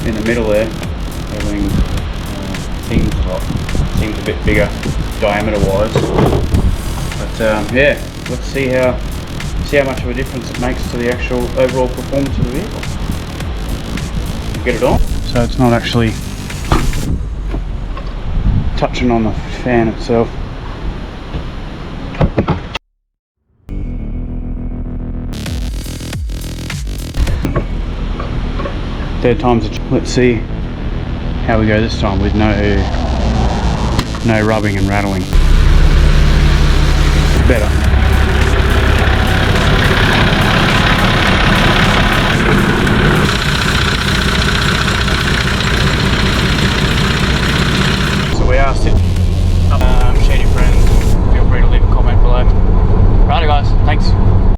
in the middle there, everything seems a bit bigger diameter wise. But yeah, let's see how much of a difference it makes to the actual overall performance of the vehicle. Get it on. So it's not actually touching on the fan itself. Third time's a charm. Let's see how we go this time with no rubbing and rattling. Better.